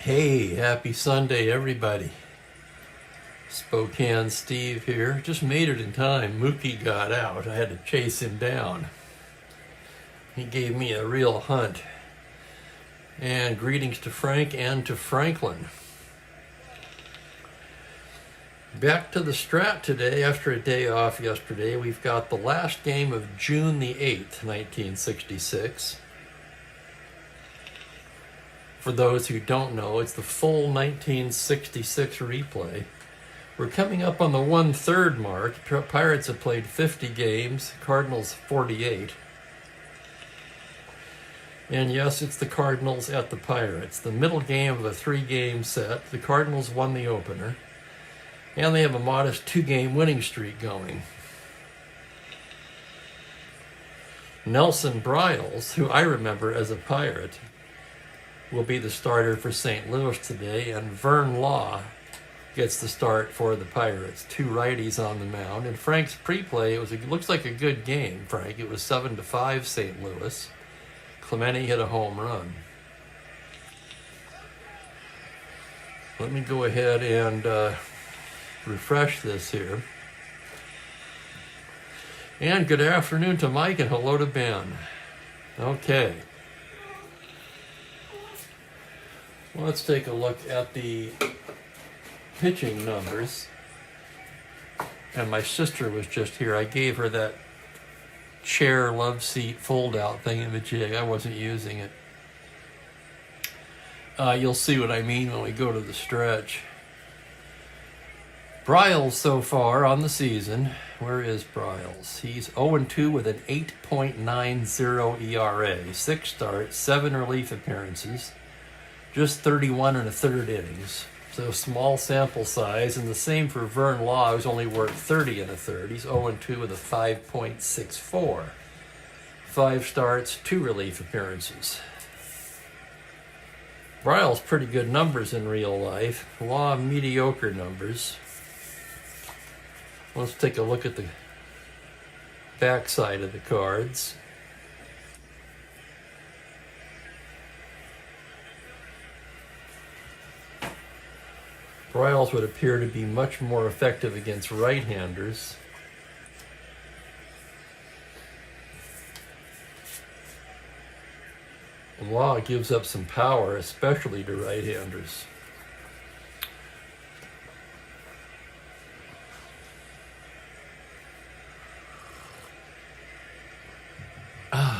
Hey, happy Sunday, everybody. Spokane Steve here. Just made it in time. Mookie got out. I had to chase him down. He gave me a real hunt. And greetings to Frank and to Franklin. Back to the Strat today. After a day off yesterday, we've got the last game of June the 8th, 1966. For those who don't know, it's the full 1966 replay. We're coming up on the 1/3 mark. Pirates have played 50 games, Cardinals 48. And yes, it's the Cardinals at the Pirates. The middle game of a 3-game set. The Cardinals won the opener. And they have a modest 2-game winning streak going. Nelson Briles, who I remember as a Pirate, will be the starter for St. Louis today, and Vern Law gets the start for the Pirates. 2 righties on the mound. And Frank's pre-play, it looks like a good game, Frank. It was 7-5 St. Louis. Clemente hit a home run. Let me go ahead and refresh this here. And good afternoon to Mike and hello to Ben. Okay. Well, let's take a look at the pitching numbers. And my sister was just here. I gave her that chair love seat fold out thingamajig. I wasn't using it. You'll see what I mean when we go to the stretch. Briles so far on the season. Where is Briles? He's 0-2 with an 8.90 ERA. 6 starts, 7 relief appearances. Just 31 1/3 innings. So small sample size, and the same for Vern Law, who's only worked 30 1/3. He's 0-2 with a 5.64. 5 starts, 2 relief appearances. Briles pretty good numbers in real life. Law mediocre numbers. Let's take a look at the backside of the cards. Briles would appear to be much more effective against right-handers. Law gives up some power, especially to right-handers.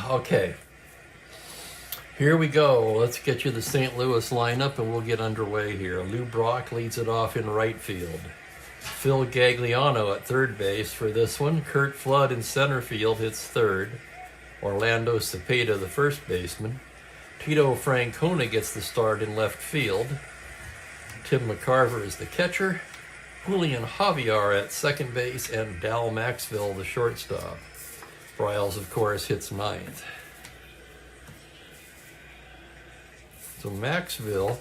Okay. Here we go. Let's get you the St. Louis lineup and we'll get underway here. Lou Brock leads it off in right field. Phil Gagliano at third base for this one. Kurt Flood in center field hits third. Orlando Cepeda, the first baseman. Tito Francona gets the start in left field. Tim McCarver is the catcher. Julian Javier at second base and Dal Maxville, the shortstop. Briles, of course, hits ninth. So Maxville,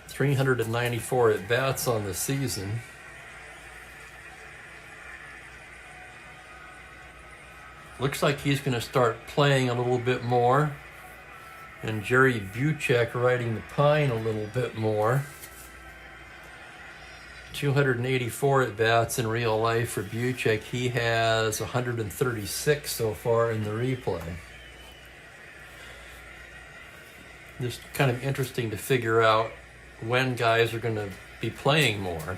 394 at-bats on the season. Looks like he's going to start playing a little bit more. And Jerry Buchek riding the pine a little bit more. 284 at-bats in real life for Buchek. He has 136 so far in the replay. Just kind of interesting to figure out when guys are going to be playing more.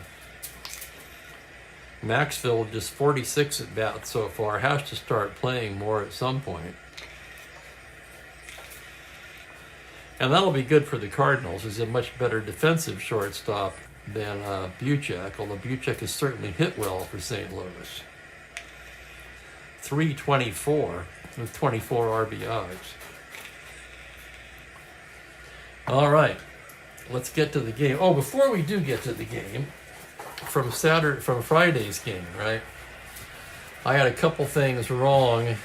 Maxville, just 46 at-bats so far, has to start playing more at some point. And that'll be good for the Cardinals. He's a much better defensive shortstop than Buchek, although Buchek has certainly hit well for St. Louis. 324 with 24 RBIs. All right, let's get to the game. Oh, before we do get to the game, from Friday's game, right? I had a couple things wrong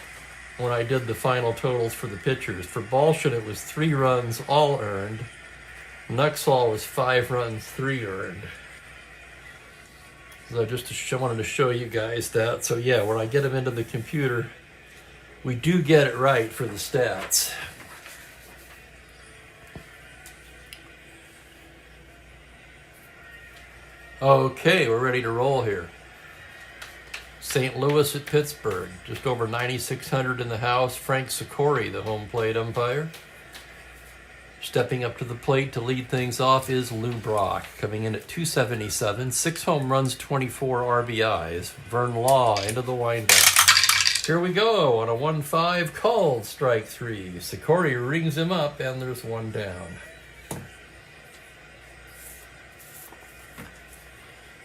when I did the final totals for the pitchers. For Balshin, it was 3 runs, all earned. Nuxall was 5 runs, 3 earned. So just wanted to show you guys that. So yeah, when I get them into the computer, we do get it right for the stats. Okay, we're ready to roll here. St. Louis at Pittsburgh, just over 9,600 in the house. Frank Sikori, the home plate umpire. Stepping up to the plate to lead things off is Lou Brock, coming in at 277, 6 home runs, 24 RBIs. Vern Law into the windup. Here we go on a 1-5 called strike 3. Sikori rings him up, and there's one down.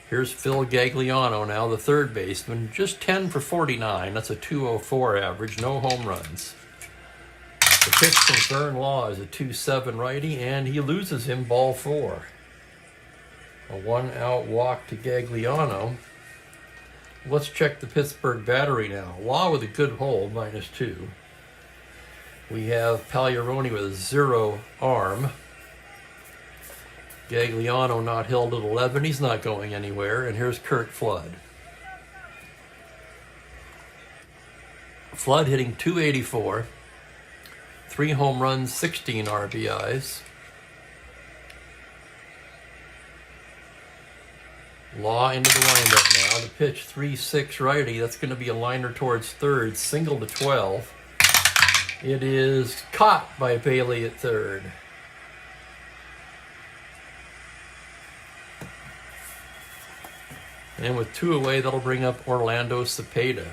Here's Phil Gagliano now, the third baseman, just 10 for 49. That's a 204 average, no home runs. The pitch from Vern Law is a 2-7 righty, and he loses him ball 4. A 1-out walk to Gagliano. Let's check the Pittsburgh battery now. Law with a good hold, -2. We have Pagliarone with a 0 arm. Gagliano not held at 11. He's not going anywhere. And here's Kurt Flood. Flood hitting .284. 3 home runs, 16 RBIs. Law into the windup now. The pitch 3-6 righty. That's going to be a liner towards third. Single to 12. It is caught by Bailey at third. And with 2 away, that'll bring up Orlando Cepeda.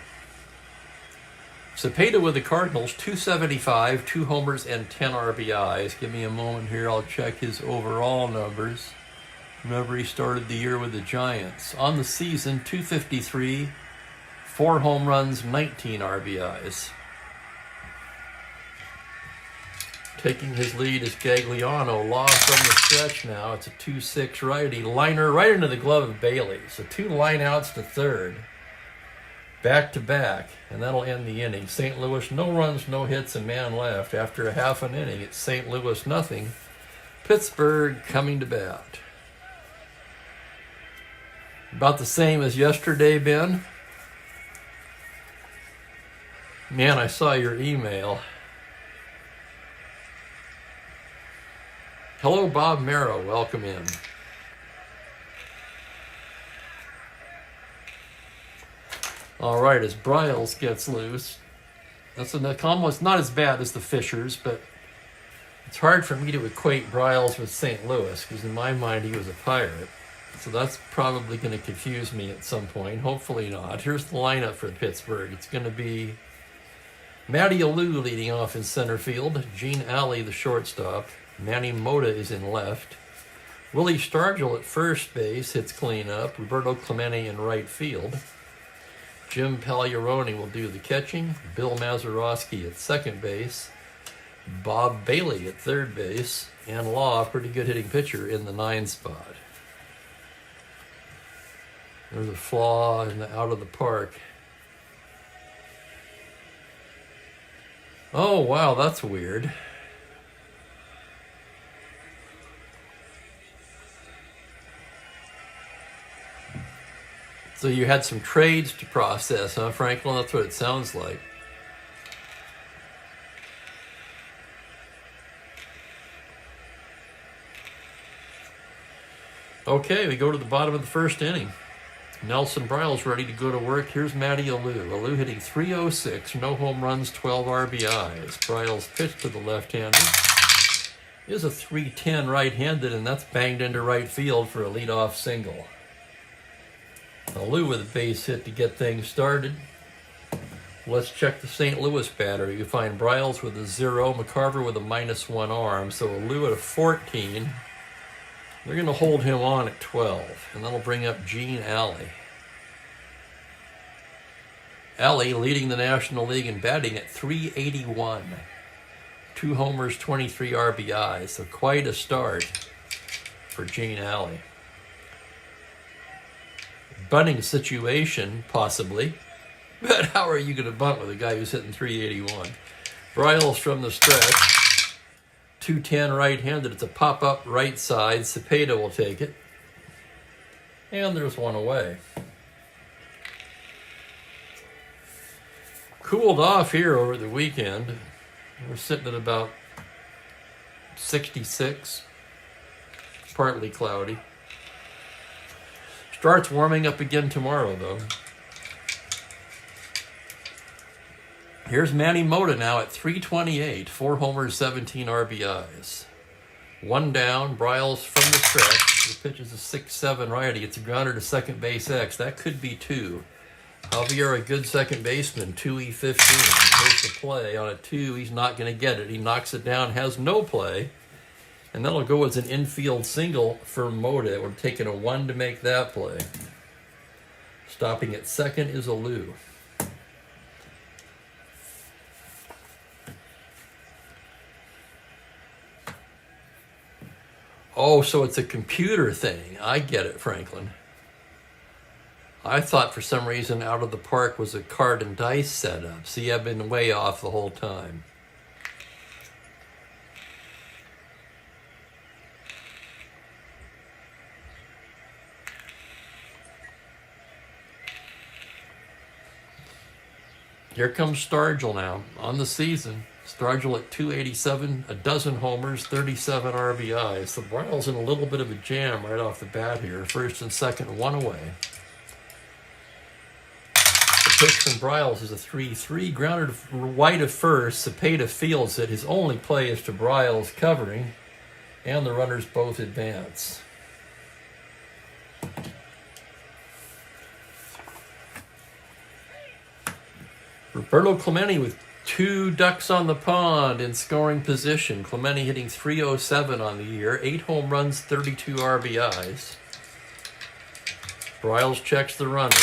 Cepeda with the Cardinals, 275, 2 homers and 10 RBIs. Give me a moment here. I'll check his overall numbers. Remember, he started the year with the Giants. On the season, 253, 4 home runs, 19 RBIs. Taking his lead is Gagliano. Law from the stretch now. It's a 2-6 righty. Liner right into the glove of Bailey. So 2 line outs to third. Back to back. And that'll end the inning. St. Louis, no runs, no hits, and man left. After a half an inning, it's St. Louis nothing. Pittsburgh coming to bat. About the same as yesterday, Ben. Man, I saw your email. Hello, Bob Merrow. Welcome in. All right, as Bryles gets loose. That's almost not as bad as the Fishers, but it's hard for me to equate Bryles with St. Louis, because in my mind he was a Pirate. So that's probably going to confuse me at some point. Hopefully not. Here's the lineup for Pittsburgh. It's going to be Matty Alou leading off in center field. Gene Alley, the shortstop. Manny Mota is in left. Willie Stargell at first base, hits cleanup. Roberto Clemente in right field. Jim Pagliarone will do the catching. Bill Mazeroski at second base. Bob Bailey at third base. And Law, pretty good hitting pitcher, in the 9 spot. There's a flaw in the out of the park. Oh, wow, that's weird. So you had some trades to process, huh, Franklin? That's what it sounds like. Okay, we go to the bottom of the first inning. Nelson Bryles ready to go to work. Here's Matty Alou. Alou hitting .306, no home runs, 12 RBIs. Bryles pitch to the left-hander. Is a .310 right-handed, and that's banged into right field for a leadoff single. Alou with a base hit to get things started. Let's check the St. Louis battery. You find Bryles with a 0, McCarver with a -1 arm, so Alou at a 14. They're going to hold him on at 12, and that'll bring up Gene Alley. Alley leading the National League in batting at .381. 2 homers, 23 RBIs, so quite a start for Gene Alley. Bunting situation, possibly, but how are you going to bunt with a guy who's hitting .381? Bryles from the stretch. 210 right-handed. It's a pop-up right side. Cepeda will take it. And there's one away. Cooled off here over the weekend. We're sitting at about 66. Partly cloudy. Starts warming up again tomorrow, though. Here's Manny Mota now at 328, 4 homers, 17 RBIs. 1 down, Bryles from the stretch. The pitch is a 6-7 righty. It's a grounder to second base X. That could be 2. Javier, a good second baseman, 2E15. Here's the play on a 2. He's not going to get it. He knocks it down, has no play. And that'll go as an infield single for Mota. It would have taken a 1 to make that play. Stopping at second is a Lou. Oh, so it's a computer thing. I get it, Franklin. I thought for some reason Out of the Park was a card and dice setup. See, I've been way off the whole time. Here comes Stargell now on the season. Stargell at 287, a dozen homers, 37 RBIs. The Bryles in a little bit of a jam right off the bat here. First and second, 1 away. The pitch from Bryles is a 3-3, grounded wide of first. Cepeda fields it. His only play is to Bryles covering, and the runners both advance. Roberto Clemente with 2 ducks on the pond in scoring position. Clemente hitting 307 on the year, 8 home runs, 32 RBIs. Bryles checks the runner.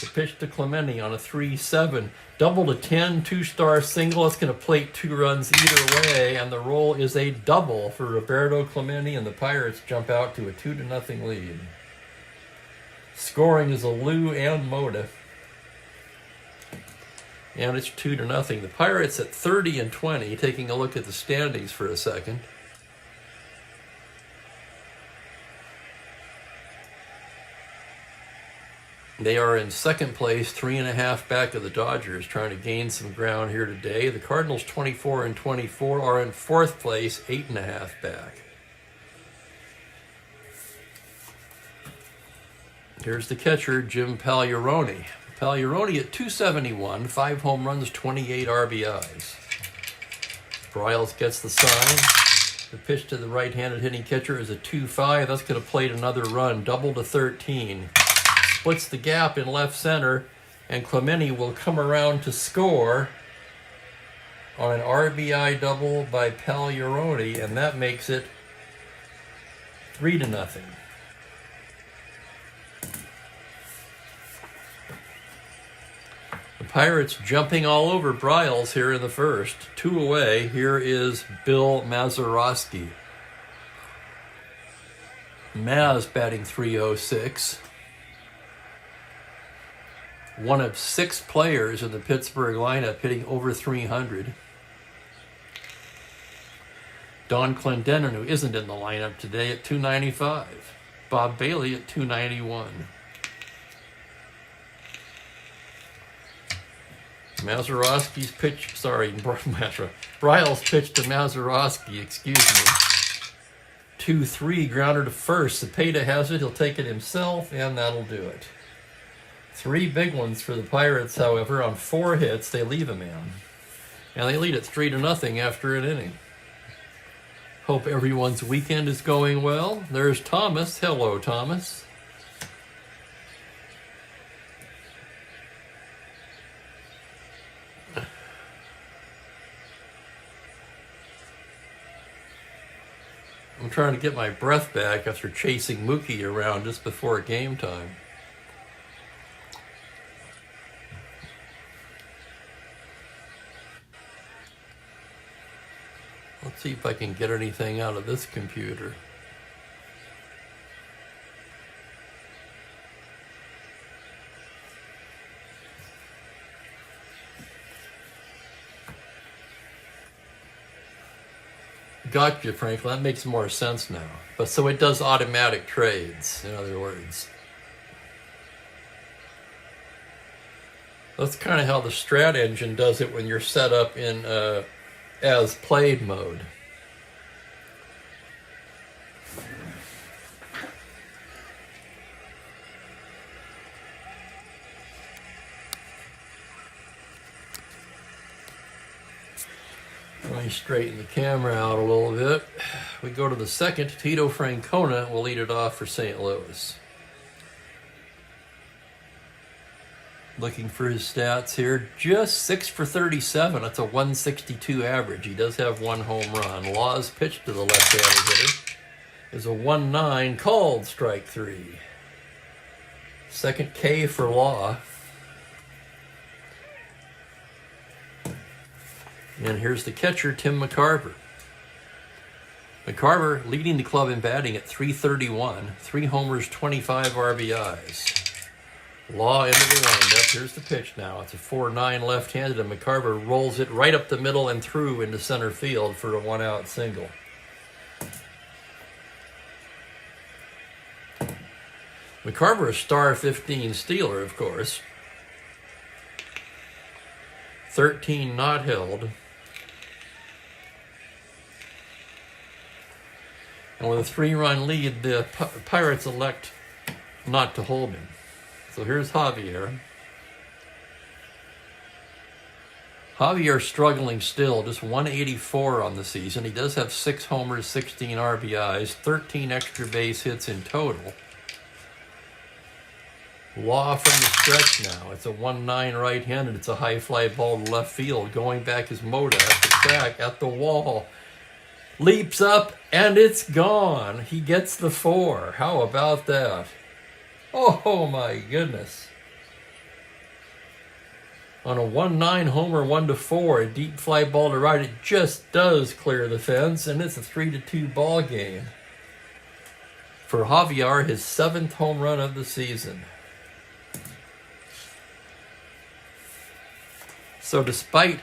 The pitch to Clemente on a 3-7. Double to 10, 2-star single. It's going to plate 2 runs either way, and the roll is a double for Roberto Clemente, and the Pirates jump out to a 2-0 lead. Scoring is a Lou and Mota. And it's 2-0. The Pirates at 30-20, taking a look at the standings for a second. They are in second place, 3.5 back of the Dodgers, trying to gain some ground here today. The Cardinals, 24-24, are in fourth place, 8.5 back. Here's the catcher, Jim Pagliarone. Pagliarone at 271, 5 home runs, 28 RBIs. Bryles gets the sign. The pitch to the right-handed hitting catcher is a 2-5. That's going to plate another run, double to 13. Splits the gap in left center, and Clemente will come around to score on an RBI double by Pagliarone, and that makes it 3-0. The Pirates jumping all over Bryles here in the first. 2 away. Here is Bill Mazeroski. Maz batting .306. One of 6 players in the Pittsburgh lineup hitting over 300. Don Clendenin, who isn't in the lineup today, at 295. Bob Bailey at 291. Mazeroski's pitch, Bryles pitch to Mazeroski, excuse me. 2-3, grounder to first. Cepeda has it, he'll take it himself, and that'll do it. 3 big ones for the Pirates, however. On 4 hits, they leave a man. And they lead it 3-0 after an inning. Hope everyone's weekend is going well. There's Thomas. Hello, Thomas. I'm trying to get my breath back after chasing Mookie around just before game time. Let's see if I can get anything out of this computer. Gotcha, Franklin. That makes more sense now. But so it does automatic trades, in other words. That's kind of how the Strat engine does it when you're set up in as played mode. Let me straighten the camera out a little bit. We go to the second. Tito Francona will lead it off for St. Louis. Looking for his stats here. Just 6 for 37. That's a 162 average. He does have 1 home run. Law's pitch to the left-handed hitter is a 1-9, called strike 3. Second K for Law. And here's the catcher, Tim McCarver. McCarver leading the club in batting at .331, 3 homers, 25 RBIs. Law into the windup. Here's the pitch now. It's a 4-9 left-handed, and McCarver rolls it right up the middle and through into center field for a 1-out single. McCarver, a star 15 stealer, of course. 13 not held. And with a 3-run lead, the Pirates elect not to hold him. So here's Javier. Javier struggling still, just 184 on the season. He does have 6 homers, 16 RBIs, 13 extra base hits in total. Law from the stretch now. It's a 1-9 right-handed. It's a high fly ball to left field. Going back is Moda at the track, at the wall. Leaps up, and it's gone. He gets the 4. How about that? Oh my goodness. On a 1-9 homer, 1-4, a deep fly ball to right, it just does clear the fence, and it's a 3-2 ball game. For Javier, his 7th home run of the season. So despite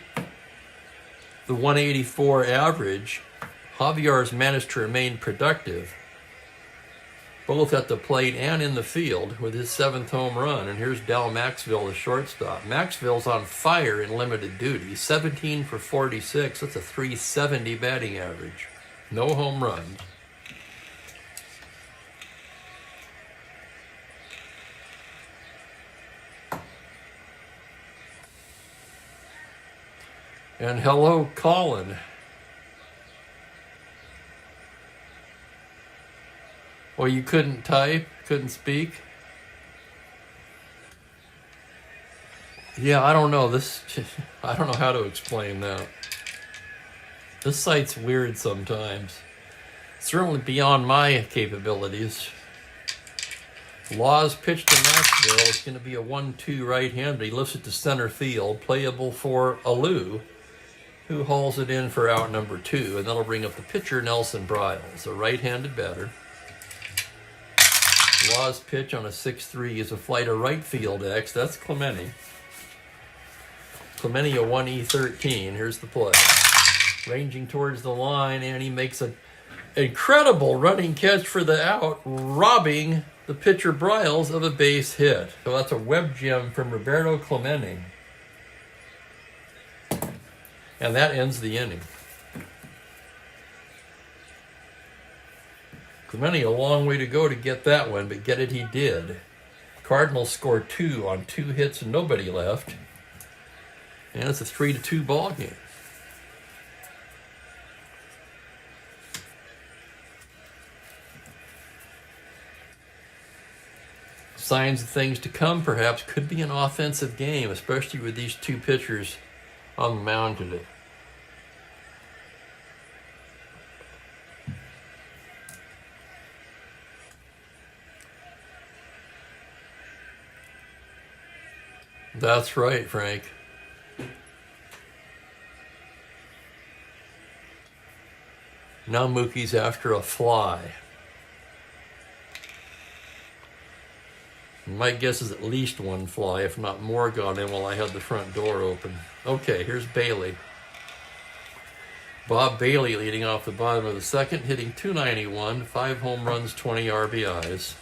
the 184 average, Javier's managed to remain productive, both at the plate and in the field, with his 7th home run. And here's Dal Maxville, the shortstop. Maxville's on fire in limited duty. 17 for 46. That's a .370 batting average. No home runs. And hello, Colin. Well, you couldn't type, couldn't speak? Yeah, I don't know. I don't know how to explain that. This site's weird sometimes. Certainly beyond my capabilities. Law's pitch to Maxville. It's going to be a 1-2 right-handed. He lifts it to center field, playable for Alou, who hauls it in for out number 2, and that'll bring up the pitcher, Nelson Bryles, a right-handed batter. Law's pitch on a 6-3 is a fly to right field X. That's Clemente. Clemente a 1E13. Here's the play. Ranging towards the line, and he makes an incredible running catch for the out, robbing the pitcher Bryles of a base hit. So that's a web gem from Roberto Clemente. And that ends the inning. Clemente a long way to go to get that one, but get it he did. Cardinals score 2 on 2 hits and nobody left. And it's a 3-2 ball game. Signs of things to come, perhaps. Could be an offensive game, especially with these 2 pitchers on the mound today. That's right, Frank. Now Mookie's after a fly. My guess is at least 1 fly, if not more, got in while I had the front door open. Okay, here's Bailey. Bob Bailey leading off the bottom of the second, hitting .291, 5 home runs, 20 RBIs.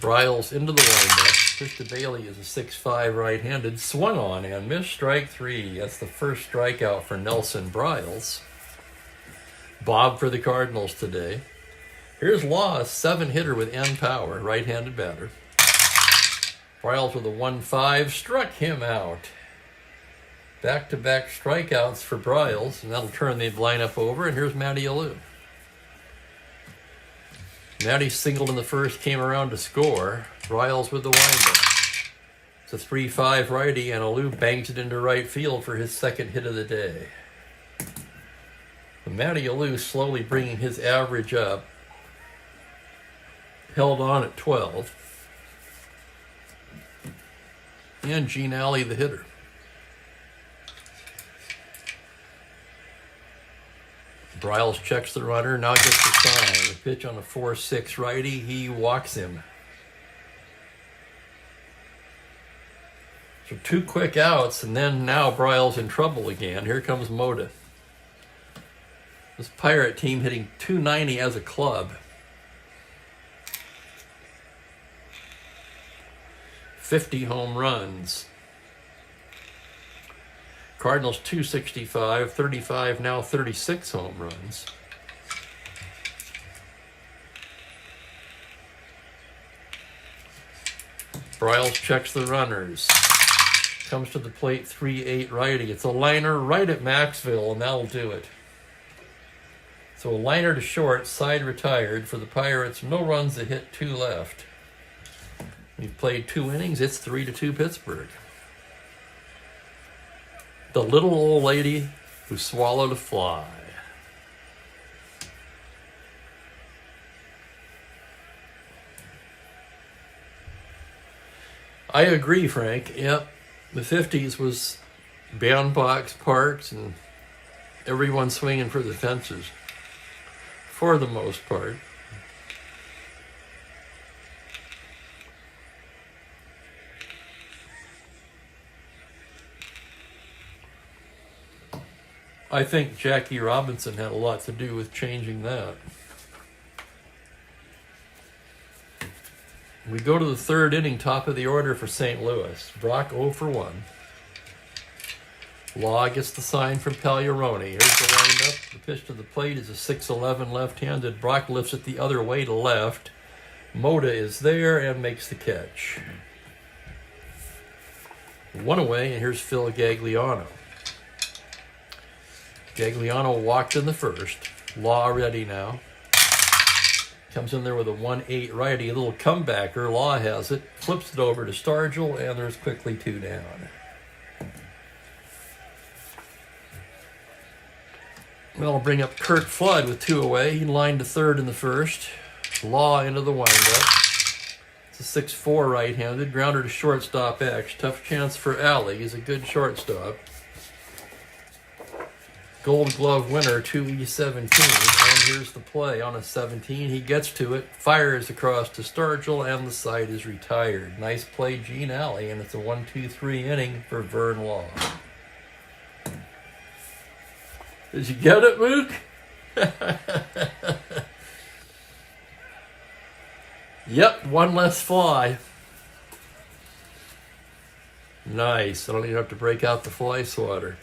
Bryles into the windup. Pitch to Bailey is a 6-5 right-handed, swung on and missed, strike 3. That's the first strikeout for Nelson Bryles. Bob for the Cardinals today. Here's Law, a 7-hitter with N power, right-handed batter. Bryles with a 1-5, struck him out. Back-to-back strikeouts for Bryles, and that'll turn the lineup over, and here's Matty Alou. Matty singled in the first, came around to score. Bryles with the windup. It's a 3-5 righty, and Alou bangs it into right field for his second hit of the day. Matty Alou slowly bringing his average up. Held on at 12. And Gene Alley, the hitter. Bryles checks the runner, now gets the sign. The pitch on a 4-6 righty, he walks him. So 2 quick outs, and then now Bryles in trouble again. Here comes Moda. This Pirate team hitting .290 as a club. 50 home runs. Cardinals 265, 35, now 36 home runs. Bryles checks the runners. Comes to the plate, 3-8 righty. It's a liner right at Maxville, and that'll do it. So a liner to short, side retired for the Pirates. No runs to hit, 2 left. We've played 2 innings. It's 3-2 Pittsburgh. The little old lady who swallowed a fly. I agree, Frank. Yep. The 50s was bandbox parks and everyone swinging for the fences. For the most part. I think Jackie Robinson had a lot to do with changing that. We go to the 3rd inning, top of the order for St. Louis. Brock 0 for 1. Law gets the sign from Pagliarone. Here's the windup. The pitch to the plate is a 6-11 left-handed. Brock lifts it the other way to left. Moda is there and makes the catch. 1 away, and here's Phil Gagliano. Gagliano walked in the first. Law ready now. Comes in there with a 1-8 righty. A little comebacker. Law has it. Flips it over to Stargell, and there's quickly 2 down. That'll bring up Kurt Flood with 2 away. He lined to third in the first. Law into the windup. It's a 6-4 right-handed. Grounder to shortstop X. Tough chance for Alley. He's a good shortstop. Gold Glove winner, 2E17. And here's the play on a 17. He gets to it, fires across to Stargell, and the side is retired. Nice play, Gene Alley, and it's a 1-2-3 inning for Vern Law. Did you get it, Mook? Yep, 1 less fly. Nice. I don't even have to break out the fly swatter.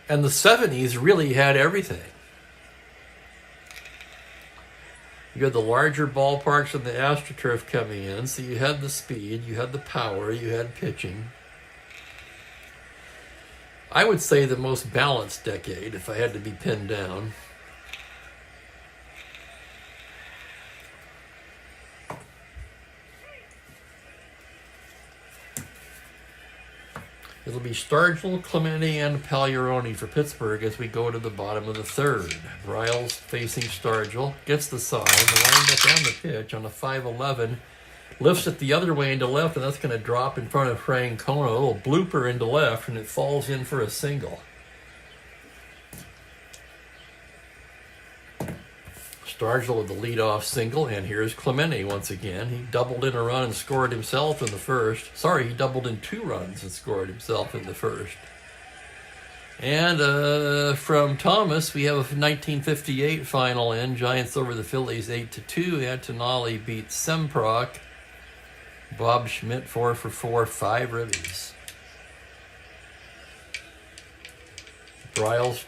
And the 70s really had everything. You had the larger ballparks and the AstroTurf coming in, so you had the speed, you had the power, you had pitching. I would say the most balanced decade, if I had to be pinned down. It'll be Stargell, Clemente, and Pagliarone for Pittsburgh as we go to the bottom of the 3rd. Bryles facing Stargell, gets the sign, the windup and the pitch on a 5-11. Lifts it the other way into left, and that's going to drop in front of Francona. A little blooper into left, and it falls in for a single. Stargell with the leadoff single, and here's Clemente once again. He doubled in a run and scored himself in the first. Sorry, he doubled in 2 runs and scored himself in the first. And from Thomas, we have a 1958 final in. Giants over the Phillies 8-2. Antonelli beats Semprock. Bob Schmidt 4 for 4, 5 ribbies. Bryles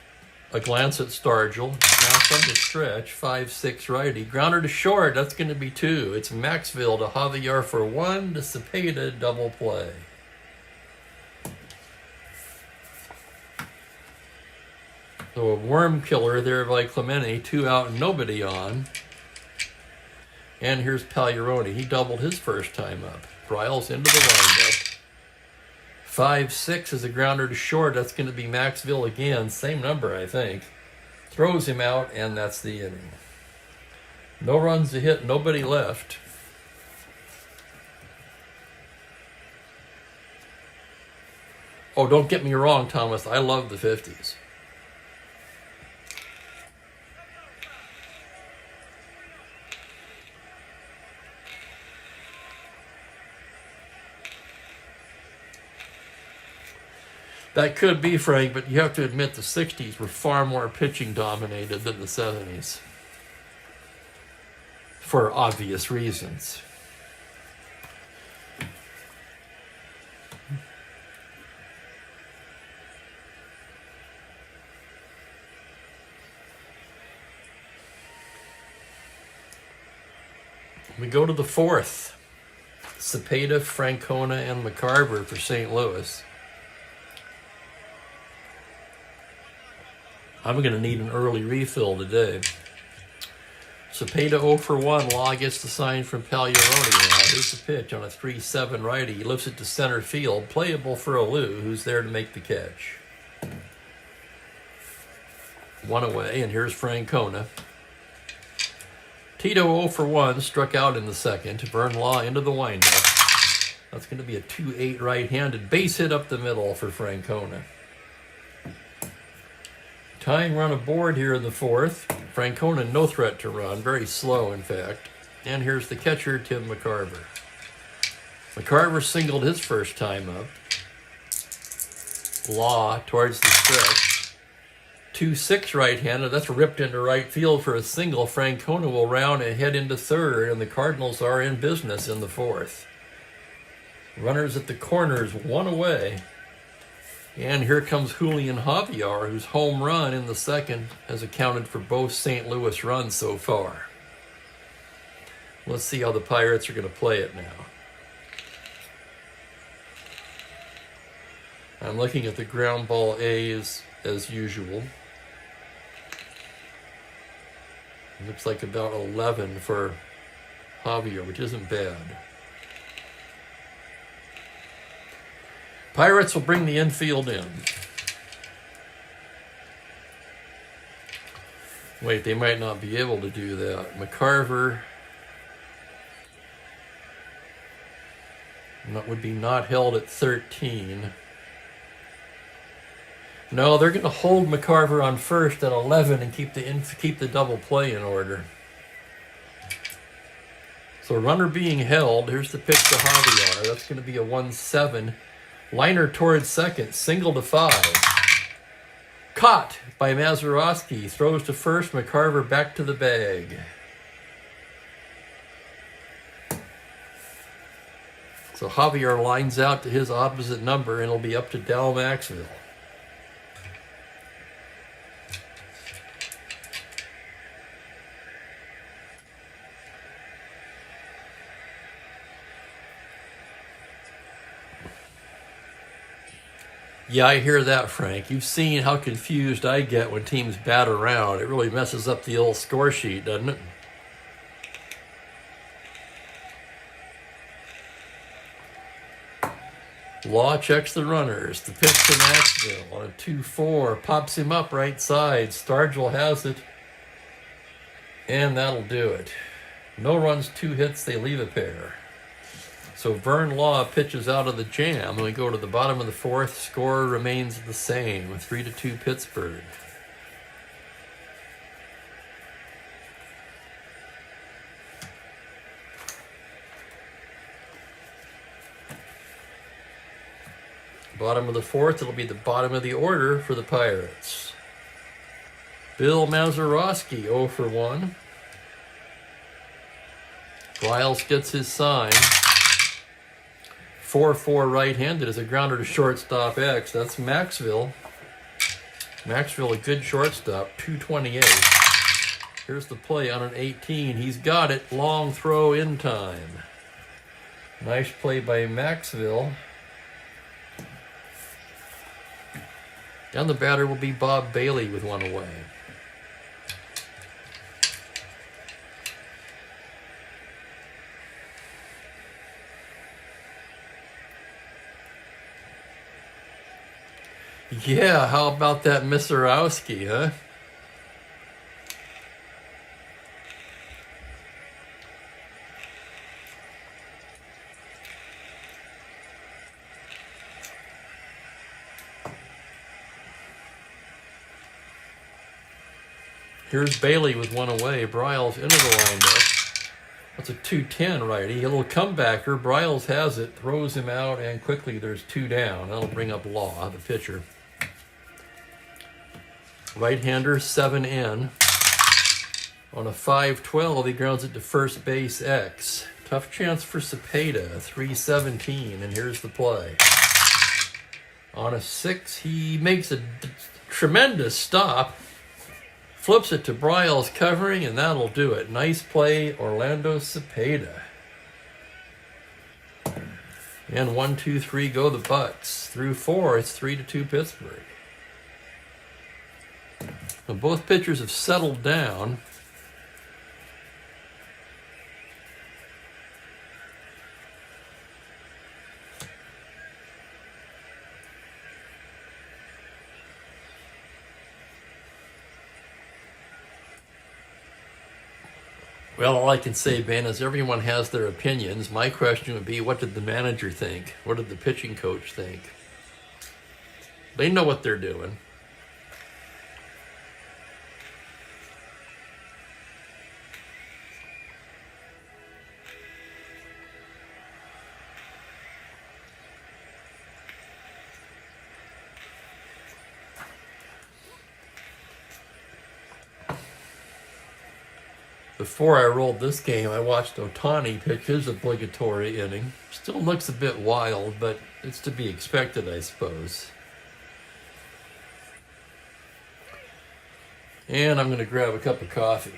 A glance at Stargell. Now from the stretch, 5-6 righty. Grounder to short, that's going to be 2. It's Maxville to Javier for 1 to Cepeda, double play. So a worm killer there by Clemente, 2 out and nobody on. And here's Pagliarone. He doubled his first time up. Bryles into the windup. 5-6 is a grounder to short. That's going to be Maxville again. Same number, I think. Throws him out, and that's the inning. No runs to hit, nobody left. Oh, don't get me wrong, Thomas. I love the 50s. That could be, Frank, but you have to admit the 60s were far more pitching dominated than the 70s. For obvious reasons. We go to the 4th. Cepeda, Francona, and McCarver for St. Louis. I'm going to need an early refill today. Cepeda 0 for 1. Law gets the sign from Pagliarone. Now here's the pitch on a 3-7 righty. He lifts it to center field. Playable for Alou, who's there to make the catch. 1 away, and here's Francona. Tito 0 for 1. Struck out in the second. Vern Law into the windup. That's going to be a 2-8 right-handed. Base hit up the middle for Francona. Tying run aboard here in the 4th. Francona no threat to run, very slow in fact. And here's the catcher, Tim McCarver. McCarver singled his first time up. Law towards the stretch. 2-6 right-handed, that's ripped into right field for a single. Francona will round and head into third, and the Cardinals are in business in the 4th. Runners at the corners, 1 away. And here comes Julian Javier, whose home run in the second has accounted for both St. Louis runs so far. Let's see how the Pirates are going to play it now. I'm looking at the ground ball A's as usual. It looks like about 11 for Javier, which isn't bad. Pirates will bring the infield in. Wait, they might not be able to do that. McCarver would be not held at 13. No, they're going to hold McCarver on first at 11 and keep the double play in order. So runner being held. Here's the pitch to Javier. That's going to be a 1-7. Liner towards second, single to 5. Caught by Mazeroski. Throws to first. McCarver back to the bag. So Javier lines out to his opposite number, and it'll be up to Dal Maxville. Yeah, I hear that, Frank. You've seen how confused I get when teams bat around. It really messes up the old score sheet, doesn't it? Law checks the runners. The pitch to Maxville on a 2-4. Pops him up right side. Stargell has it. And that'll do it. No runs, 2 hits. They leave a pair. So Vern Law pitches out of the jam, and we go to the bottom of the 4th. Score remains the same, 3-2 Pittsburgh. Bottom of the 4th, it'll be the bottom of the order for the Pirates. Bill Mazeroski, 0 for 1. Riles gets his sign. 4-4 right-handed is a grounder to shortstop X. That's Maxville. Maxville, a good shortstop, 228. Here's the play on an 18. He's got it. Long throw in time. Nice play by Maxville. And the batter will be Bob Bailey with one away. Yeah, how about that Misarowski, huh? Here's Bailey with one away. Bryles into the windup. That's a 2-10 righty. A little comebacker. Bryles has it, throws him out, and quickly there's 2 down. That'll bring up Law, the pitcher. Right-hander, 7 in. On a 5-12, he grounds it to first base X. Tough chance for Cepeda, 3-17, and here's the play. On a 6, he makes a tremendous stop. Flips it to Bryles covering, and that'll do it. Nice play, Orlando Cepeda. And 1, 2, 3 go the Bucks. Through 4, it's 3-2 Pittsburgh. Now both pitchers have settled down. Well, all I can say, Ben, is everyone has their opinions. My question would be, what did the manager think? What did the pitching coach think? They know what they're doing. Before I rolled this game, I watched Ohtani pitch his obligatory inning. Still looks a bit wild, but it's to be expected, I suppose. And I'm going to grab a cup of coffee.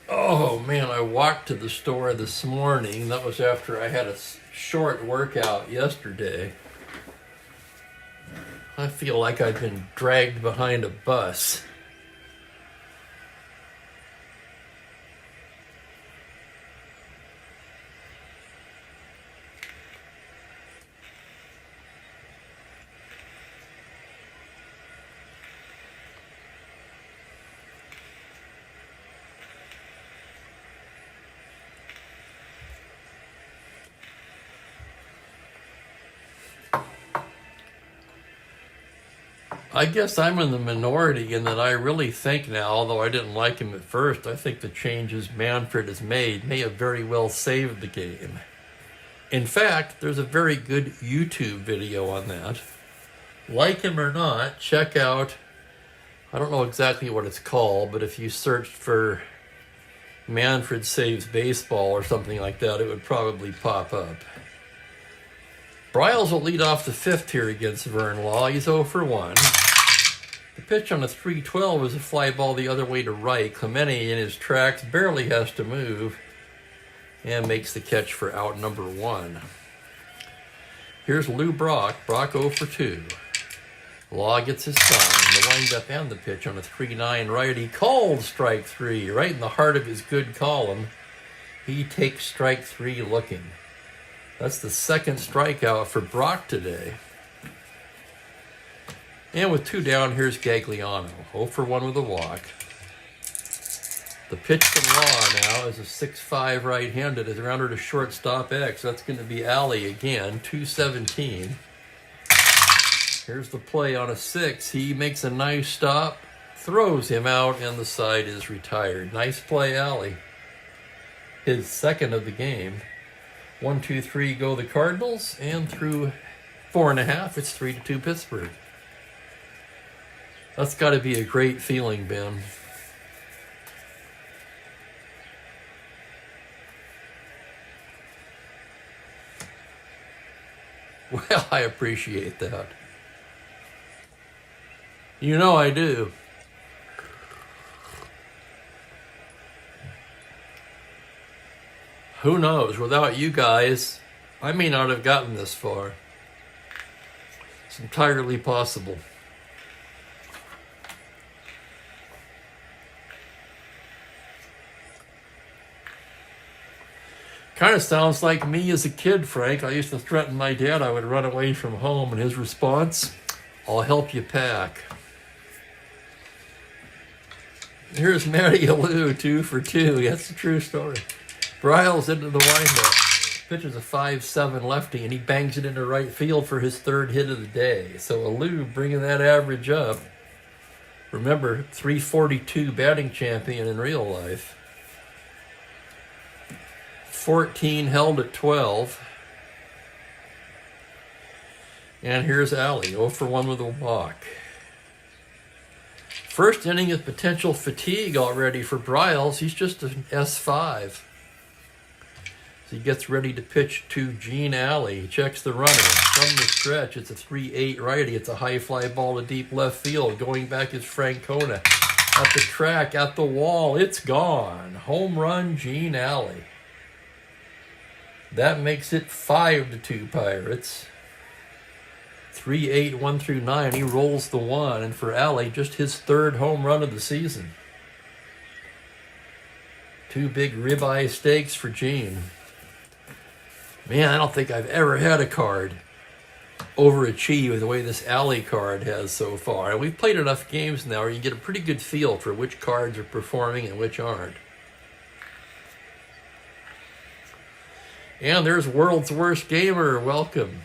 Oh man, I walked to the store this morning. That was after I had a short workout yesterday. I feel like I've been dragged behind a bus. I guess I'm in the minority in that I really think now, although I didn't like him at first, I think the changes Manfred has made may have very well saved the game. In fact, there's a very good YouTube video on that. Like him or not, check out, I don't know exactly what it's called, but if you searched for Manfred Saves Baseball or something like that, it would probably pop up. Bryles will lead off the 5th here against Vern Law. He's 0 for 1. The pitch on a 3-12 is a fly ball the other way to right. Clemente in his tracks barely has to move and makes the catch for out number 1. Here's Lou Brock. Brock 0 for 2. Law gets his sign. The windup and the pitch on a 3-9 righty. Called strike 3, right in the heart of his good column. He takes strike 3 looking. That's the 2nd strikeout for Brock today. And with 2 down, here's Gagliano. 0 for 1 with a walk. The pitch from Law now is a 6-5 right-handed. Is rounder to shortstop X. That's going to be Alley again, 2-17. Here's the play on a 6. He makes a nice stop, throws him out, and the side is retired. Nice play, Alley. his second of the game. 1, 2, 3 go the Cardinals, and through 4.5, it's 3-2 Pittsburgh. That's got to be a great feeling, Ben. Well, I appreciate that. You know I do. Who knows? Without you guys, I may not have gotten this far. It's entirely possible. Kind of sounds like me as a kid, Frank. I used to threaten my dad I would run away from home, and his response, "I'll help you pack." Here's Matty Alou, 2 for 2. That's a true story. Bryles into the windup. Pitches a 5-7 lefty, and he bangs it into right field for his 3rd hit of the day. So Alou bringing that average up. Remember, 342 batting champion in real life. 14 held at 12. And here's Alley, 0 for 1 with a walk. First inning of potential fatigue already for Bryles. He's just an S5. So he gets ready to pitch to Gene Alley. He checks the runner. From the stretch, it's a 3-8 righty. It's a high fly ball to deep left field. Going back is Francona. At the track, at the wall, it's gone. Home run, Gene Alley. That makes it 5-2 Pirates. 3-8, 1 through 9. He rolls the 1, and for Alley, just his 3rd home run of the season. 2 big ribeye steaks for Gene. Man, I don't think I've ever had a card overachieve the way this Alley card has so far. And we've played enough games now where you get a pretty good feel for which cards are performing and which aren't. And there's World's Worst Gamer. Welcome.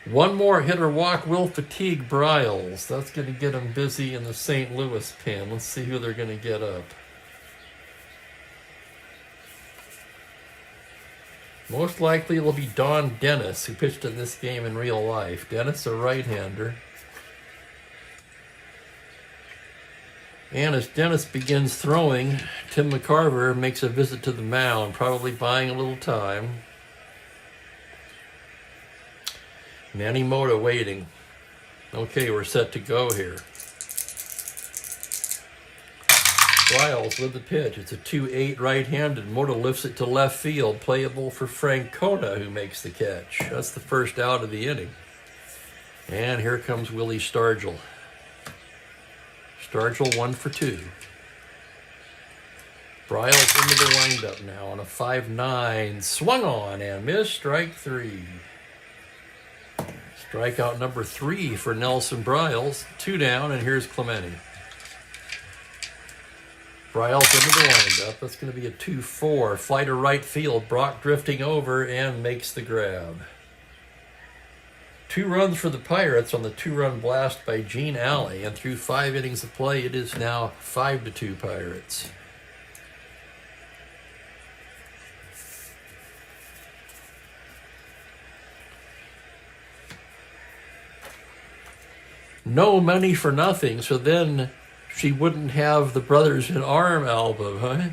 One more hit or walk will fatigue Bryles. That's going to get him busy in the St. Louis pen. Let's see who they're going to get up. Most likely it'll be Don Dennis, who pitched in this game in real life. Dennis, a right-hander. And as Dennis begins throwing, Tim McCarver makes a visit to the mound, probably buying a little time. Manny Mota waiting. Okay, we're set to go here. Bryles with the pitch. It's a 2-8 right-handed. Mota lifts it to left field. Playable for Francona, who makes the catch. That's the first out of the inning. And here comes Willie Stargell. Stargell 1 for 2. Bryles into the windup now on a 5-9. Swung on and missed. Strike 3. Strikeout number 3 for Nelson Bryles. 2 down, and here's Clemente. Bryles into the windup. That's going to be a 2-4. Fly to right field. Brock drifting over and makes the grab. 2 runs for the Pirates on the 2-run blast by Gene Alley. And through 5 innings of play, it is now 5-2 Pirates. No money for nothing, so then she wouldn't have the Brothers in Arm album, huh?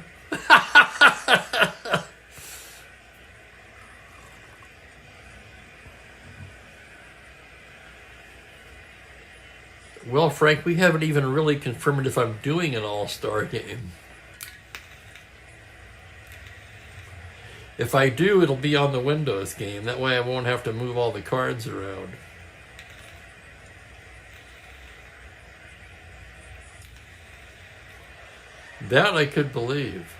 Well, Frank, we haven't even really confirmed if I'm doing an all-star game. If I do, it'll be on the Windows game. That way I won't have to move all the cards around. That I could believe.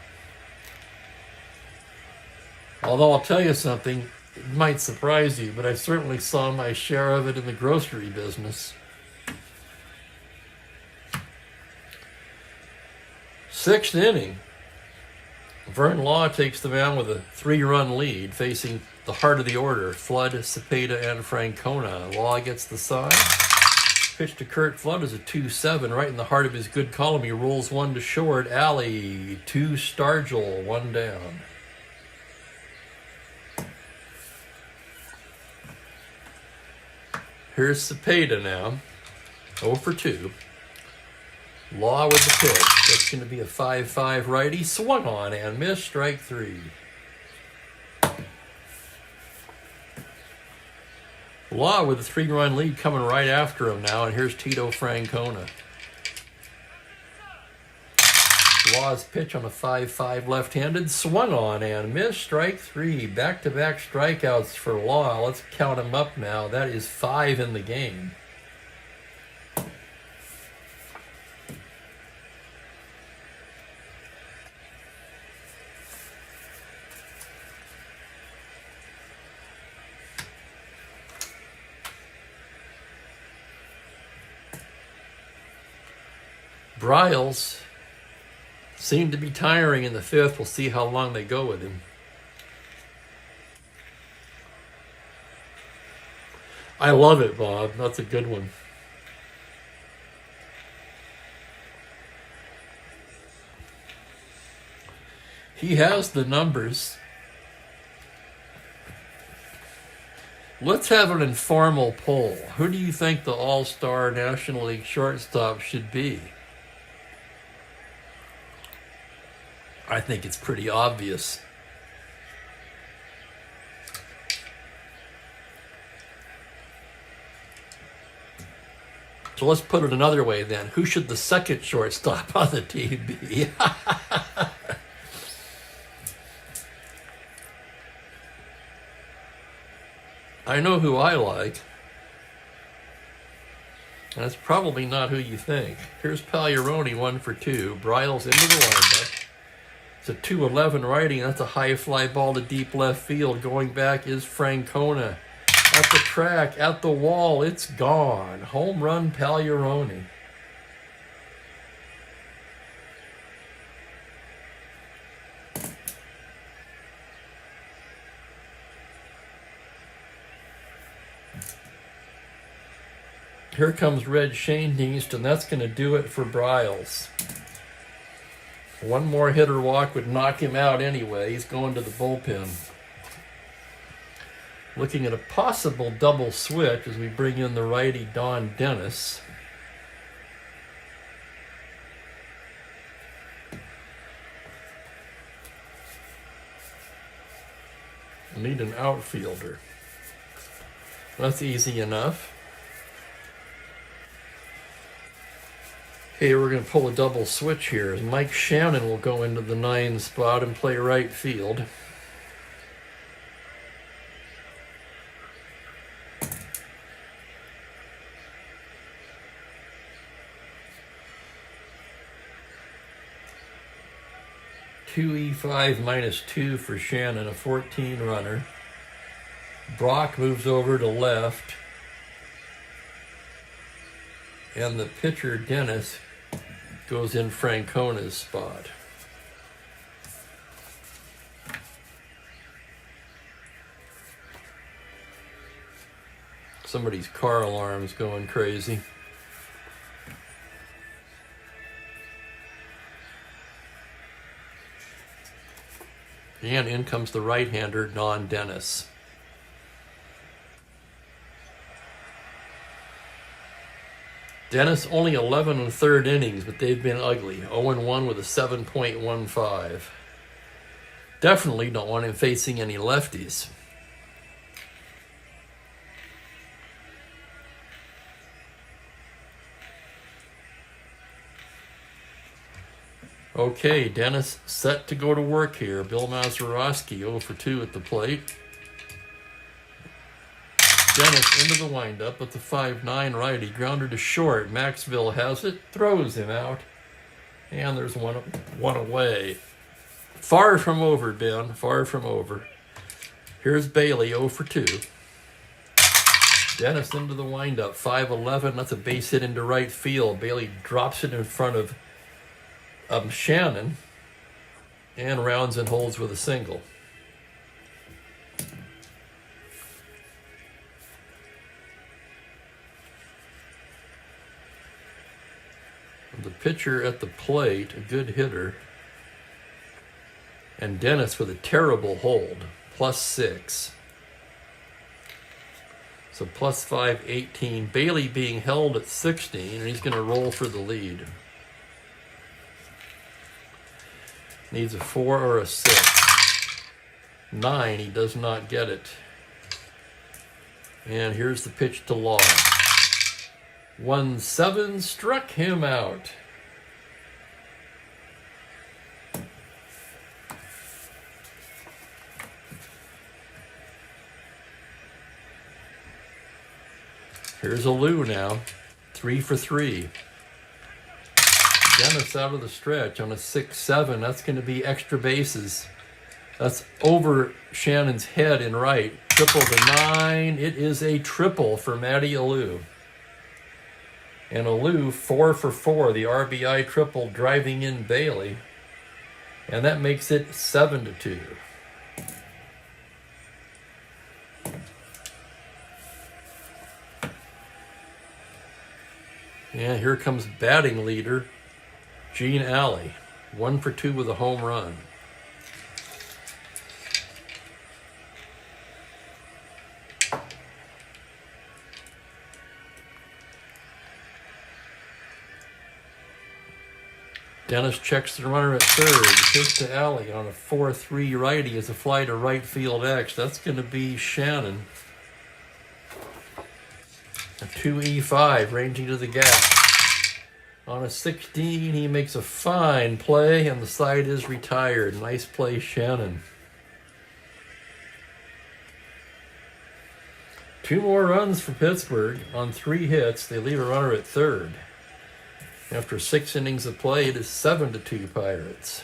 Although I'll tell you something, it might surprise you, but I certainly saw my share of it in the grocery business. 6th inning. Vern Law takes the mound with a 3-run lead, facing the heart of the order, Flood, Cepeda, and Francona. Law gets the sign. Pitch to Kurt Flood is a 2-7, right in the heart of his good column. He rolls one to short. Alley, 2 Stargell, 1 down. Here's Cepeda now, 0 for 2. Law with the pitch. That's going to be a 5-5 righty. Swung on and missed. Strike 3. Law with a 3-run lead coming right after him now, and here's Tito Francona. Law's pitch on a 5-5 left-handed, swung on and missed. Strike 3. Back-to-back strikeouts for Law. Let's count him up now. That is 5 in the game. Bryles seemed to be tiring in the 5th. We'll see how long they go with him. I love it, Bob. That's a good one. He has the numbers. Let's have an informal poll. Who do you think the All-Star National League shortstop should be? I think it's pretty obvious. So let's put it another way then. Who should the second shortstop on the team be? I know who I like. That's probably not who you think. Here's Pagliarone, 1 for 2. Bryles into the windup. It's a 2-11 righty, and that's a high fly ball to deep left field. Going back is Francona. At the track, at the wall, it's gone. Home run, Pagliarone. Here comes Red Shane East, and that's going to do it for Bryles. One more hitter walk would knock him out anyway. He's going to the bullpen. Looking at a possible double switch as we bring in the righty Don Dennis. Need an outfielder. That's easy enough. Okay, we're going to pull a double switch here. Mike Shannon will go into the 9 spot and play right field. (2E5 -2 for Shannon, a 14 runner. Brock moves over to left. And the pitcher, Dennis, goes in Francona's spot. Somebody's car alarm's going crazy. And in comes the right-hander, Don Dennis. Dennis only 11 in third innings, but they've been ugly. 0-1 with a 7.15. Definitely don't want him facing any lefties. Okay, Dennis set to go to work here. Bill Mazeroski 0 for 2 at the plate. Dennis into the windup with the 5-9 righty. Grounder to short. Maxville has it. Throws him out. And there's one away. Far from over, Ben. Far from over. Here's Bailey 0 for 2. Dennis into the windup. 5-11. That's a base hit into right field. Bailey drops it in front of Shannon. And rounds and holds with a single. pitcher at the plate, a good hitter. And Dennis with a terrible hold, +6. So +5, 18. Bailey being held at 16, and he's going to roll for the lead. Needs a 4 or a 6. 9, he does not get it. And here's the pitch to Law. 1-7, struck him out. Here's a Lou now, 3 for 3. Dennis out of the stretch on a 6-7. That's going to be extra bases. That's over Shannon's head in right. Triple to 9. It is a triple for Matty Alou. And Alou 4 for 4. The RBI triple driving in Bailey. And that makes it 7-2. And here comes batting leader Gene Alley, 1 for 2 with a home run. Dennis checks the runner at third. Pitch to Alley on a 4-3 righty as a fly to right field X. That's going to be Shannon. A 2E5 ranging to the gap. On a 16, he makes a fine play, and the side is retired. Nice play, Shannon. 2 more runs for Pittsburgh. On 3 hits, they leave a runner at third. After 6 innings of play, it is 7-2 Pirates.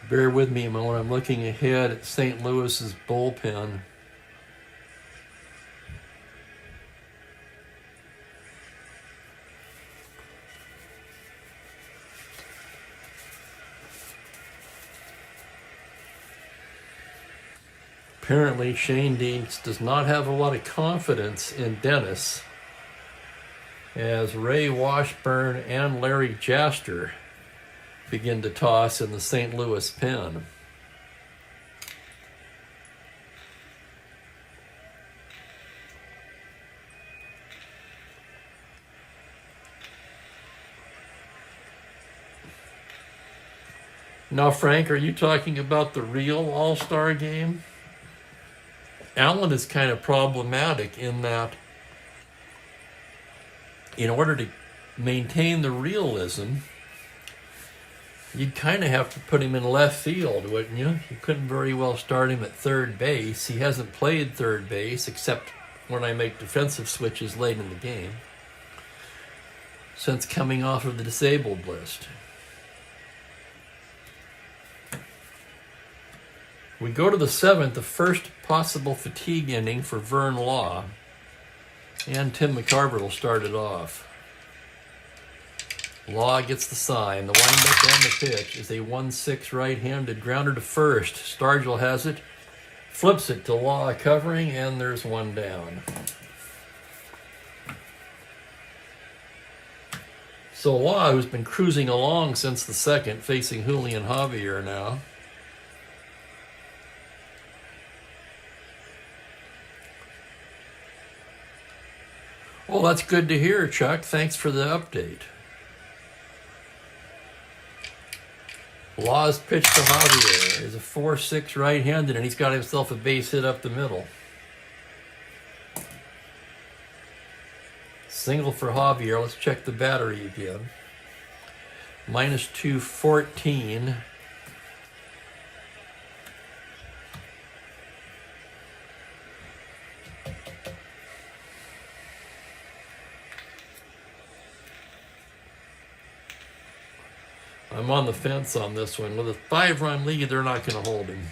Bear with me when I'm looking ahead at St. Louis's bullpen. Apparently, Shane Deans does not have a lot of confidence in Dennis, as Ray Washburn and Larry Jaster begin to toss in the St. Louis pen. Now, Frank, are you talking about the real All-Star game? Allen is kind of problematic in that in order to maintain the realism, you'd kind of have to put him in left field, wouldn't you? You couldn't very well start him at third base. He hasn't played third base, except when I make defensive switches late in the game, since coming off of the disabled list. We go to the 7th, the first possible fatigue inning for Vern Law, and Tim McCarver will start it off. Law gets the sign. The windup and the pitch is a 1-6 right-handed grounder to first. Stargell has it, flips it to Law covering, and there's one down. So Law, who's been cruising along since the 2nd, facing Julian Javier now. Well, that's good to hear, Chuck. Thanks for the update. Law's pitch to Javier is a 4-6 right-handed, and he's got himself a base hit up the middle. Single for Javier. Let's check the battery again. -214. I'm on the fence on this one. With a 5-run lead, they're not going to hold him.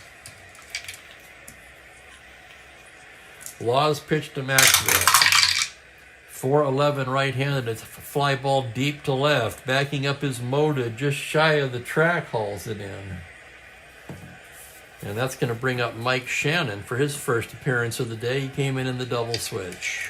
Law's pitch to Maxwell. 4-11 right-handed. It's a fly ball deep to left. Backing up his motor just shy of the track, hauls it in. And that's going to bring up Mike Shannon for his first appearance of the day. He came in the double switch.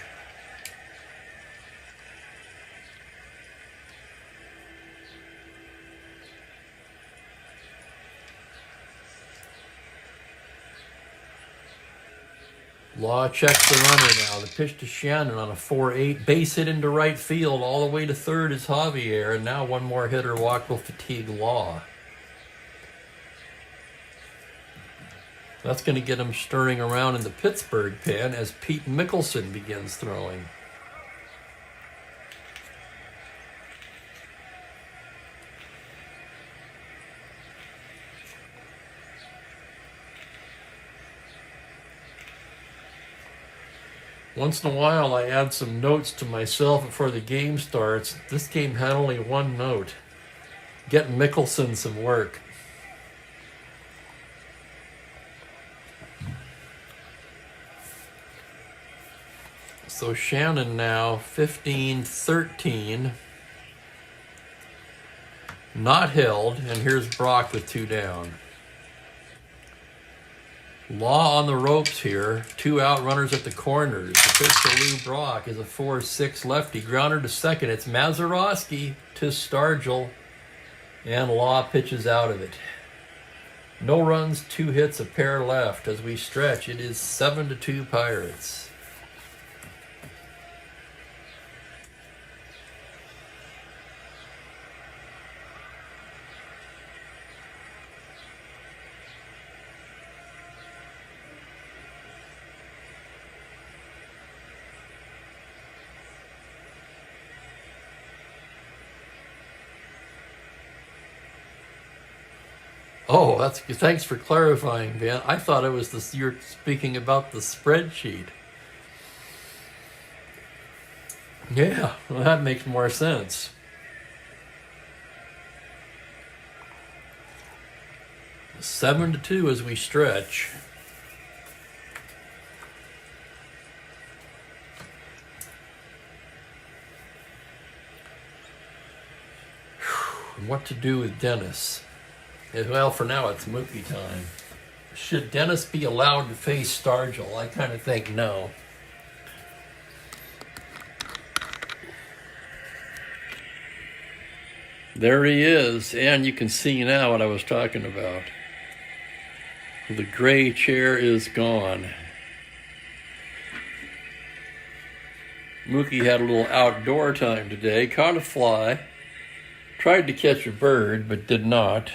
Law checks the runner now. The pitch to Shannon on a 4-8. Base hit into right field. All the way to third is Javier. And now one more hitter walk will fatigue Law. That's going to get him stirring around in the Pittsburgh pen as Pete Mickelson begins throwing. Once in a while, I add some notes to myself before the game starts. This game had only one note. Get Mickelson some work. So Shannon now 15-13. Not held, and here's Brock with 2 down. Law on the ropes here. 2 out runners at the corners. The pitch to Lou Brock is a 4-6 lefty. Grounder to second. It's Mazeroski to Stargell. And Law pitches out of it. No runs, 2 hits, a pair left. As we stretch, it is 7-2 Pirates. Oh, thanks for clarifying, Van. I thought it was you're speaking about the spreadsheet. Yeah, well, that makes more sense. Seven to 2 as we stretch. What to do with Dennis? Well, for now, it's Mookie time. Should Dennis be allowed to face Stargell? I kind of think no. There he is, and you can see now what I was talking about. The gray chair is gone. Mookie had a little outdoor time today. Caught a fly. Tried to catch a bird, but did not.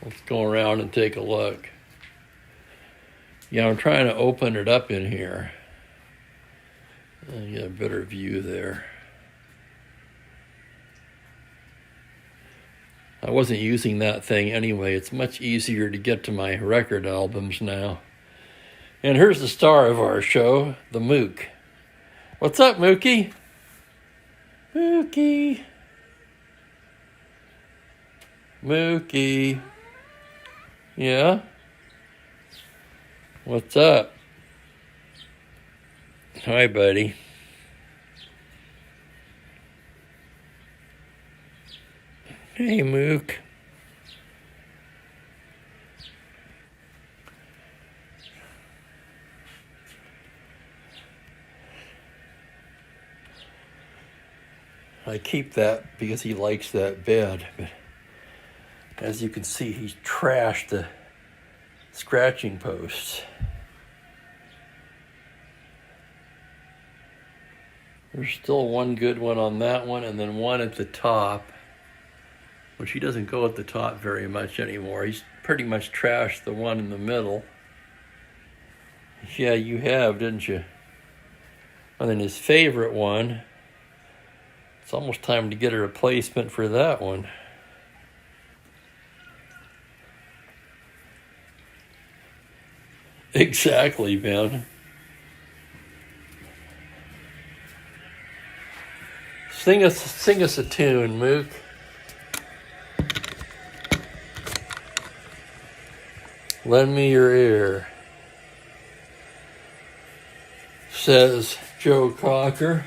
Let's go around and take a look. Yeah, I'm trying to open it up in here. Get a better view there. I wasn't using that thing anyway. It's much easier to get to my record albums now. And here's the star of our show, the Mook. What's up, Mookie? Mookie. Mookie. Yeah? What's up? Hi, buddy. Hey, Mook. I keep that because he likes that bed, but as you can see, he's trashed the scratching posts. There's still one good one on that one, and then one at the top, which he doesn't go at the top very much anymore. He's pretty much trashed the one in the middle. Yeah, you have, didn't you? And then his favorite one, it's almost time to get a replacement for that one. Exactly, man. Sing us a tune, Mook. Lend me your ear. says Joe Cocker.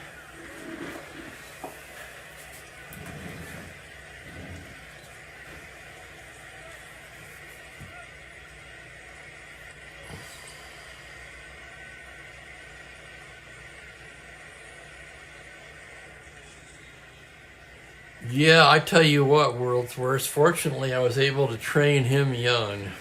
Yeah, I tell you what, World's Worst. Fortunately, I was able to train him young.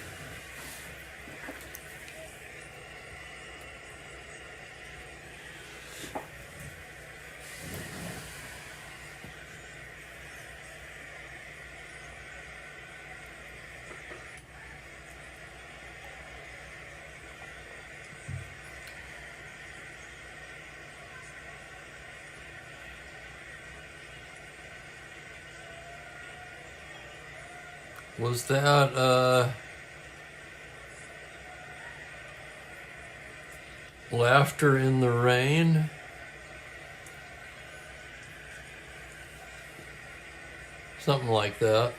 Was that Laughter in the Rain? Something like that.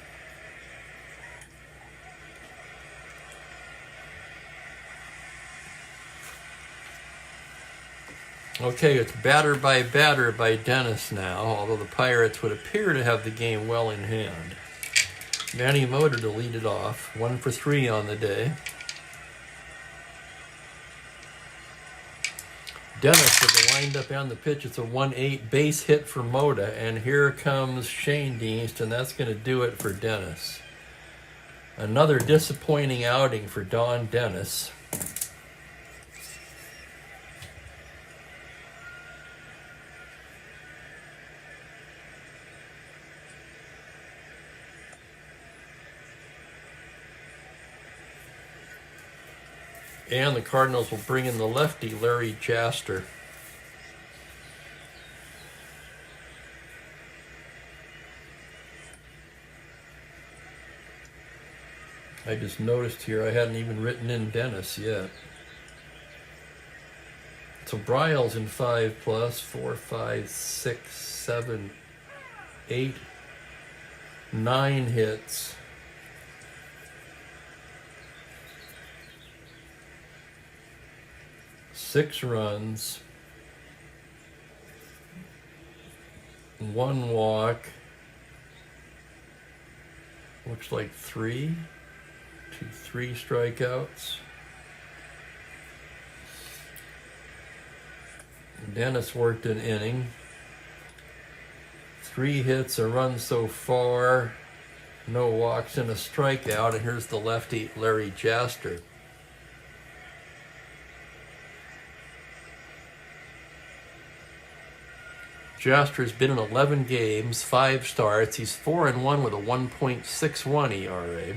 Okay, it's batter by Dennis now, although the Pirates would appear to have the game well in hand. Manny Mota to lead it off, 1 for 3 on the day. Dennis with the windup and the pitch. It's a 1-8 base hit for Mota, and here comes Shane Dienst, and that's going to do it for Dennis. Another disappointing outing for Don Dennis. And the Cardinals will bring in the lefty, Larry Jaster. I just noticed here I hadn't even written in Dennis yet. So Bryles in 5+, 4, 5, 6, 7, 8, 9 hits. Six runs, 1 walk, looks like 3 strikeouts. Dennis worked an inning, 3 hits, a run so far, no walks and a strikeout, and here's the lefty Larry Jaster. Jaster's been in 11 games, 5 starts. He's 4-1 with a 1.61 ERA.